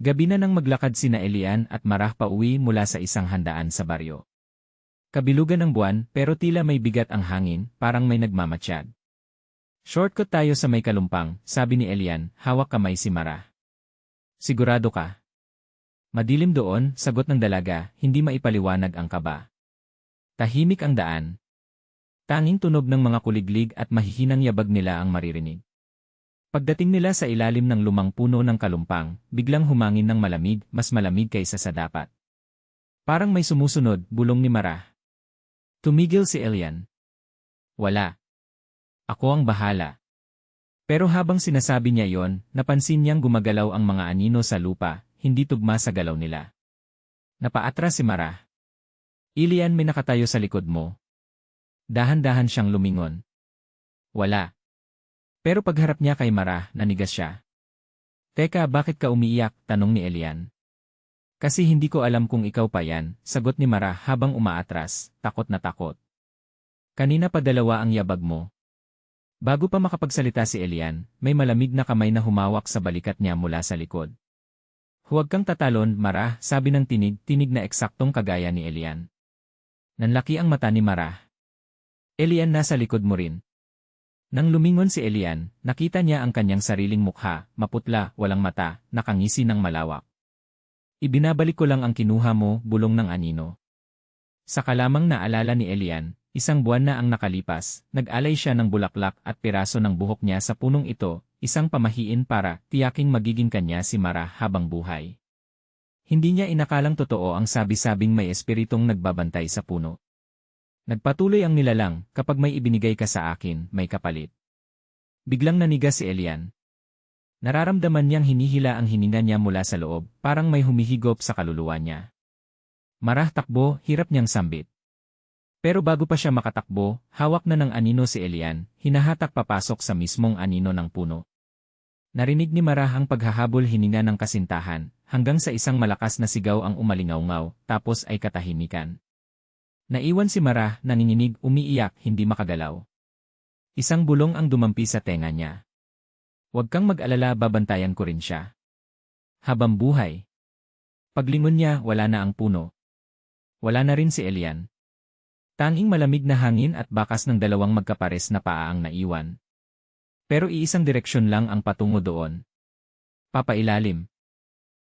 Gabi na nang maglakad sina Elian at Marah pauwi mula sa isang handaan sa baryo. Kabilugan ng buwan pero tila may bigat ang hangin, parang may nagmamatsyag. Shortcut tayo sa may kalumpang, sabi ni Elian, hawak kamay si Marah. Sigurado ka? Madilim doon, sagot ng dalaga, hindi maipaliwanag ang kaba. Tahimik ang daan. Tanging tunog ng mga kuliglig at mahihinang yabag nila ang maririnig. Pagdating nila sa ilalim ng lumang puno ng kalumpang, biglang humangin ng malamig, mas malamig kaysa sa dapat. Parang may sumusunod, bulong ni Marah. Tumigil si Elian. Wala. Ako ang bahala. Pero habang sinasabi niya yon, napansin niyang gumagalaw ang mga anino sa lupa, hindi tugma sa galaw nila. Napaatras si Marah. Elian, may nakatayo sa likod mo. Dahan-dahan siyang lumingon. Wala. Pero pagharap niya kay Marah, nanigas siya. Teka, bakit ka umiiyak? Tanong ni Elian. Kasi hindi ko alam kung ikaw pa yan, sagot ni Marah habang umaatras, takot na takot. Kanina pa dalawa ang yabag mo. Bago pa makapagsalita si Elian, may malamig na kamay na humawak sa balikat niya mula sa likod. Huwag kang tatalon, Marah, sabi ng tinig na eksaktong kagaya ni Elian. Nanlaki ang mata ni Marah. Elian, nasa likod mo rin. Nang lumingon si Elian, nakita niya ang kanyang sariling mukha, maputla, walang mata, nakangisi ng malawak. Ibinabalik ko lang ang kinuha mo, bulong ng anino. Saka lamang naalala ni Elian, isang buwan na ang nakalipas, nag-alay siya ng bulaklak at piraso ng buhok niya sa punong ito, isang pamahiin para tiyaking magiging kanya si Marah habang buhay. Hindi niya inakalang totoo ang sabi-sabing may espiritong nagbabantay sa puno. Nagpatuloy ang nilalang, kapag may ibinigay ka sa akin, may kapalit. Biglang nanigas si Elian. Nararamdaman niyang hinihila ang hininga niya mula sa loob, parang may humihigop sa kaluluwa niya. Marah, takbo, hirap niyang sambit. Pero bago pa siya makatakbo, hawak na ng anino si Elian, hinahatak papasok sa mismong anino ng puno. Narinig ni Marah ang paghahabol hininga ng kasintahan, hanggang sa isang malakas na sigaw ang umalingaw-ngaw, tapos ay katahimikan. Naiwan si Marah, nanginginig, umiiyak, hindi makagalaw. Isang bulong ang dumampi sa tenga niya. Huwag kang mag-alala, babantayan ko rin siya. Habang buhay. Paglingon niya, wala na ang puno. Wala na rin si Elian. Tanging malamig na hangin at bakas ng dalawang magkapares na paa ang naiwan. Pero iisang direksyon lang ang patungo doon. Papailalim.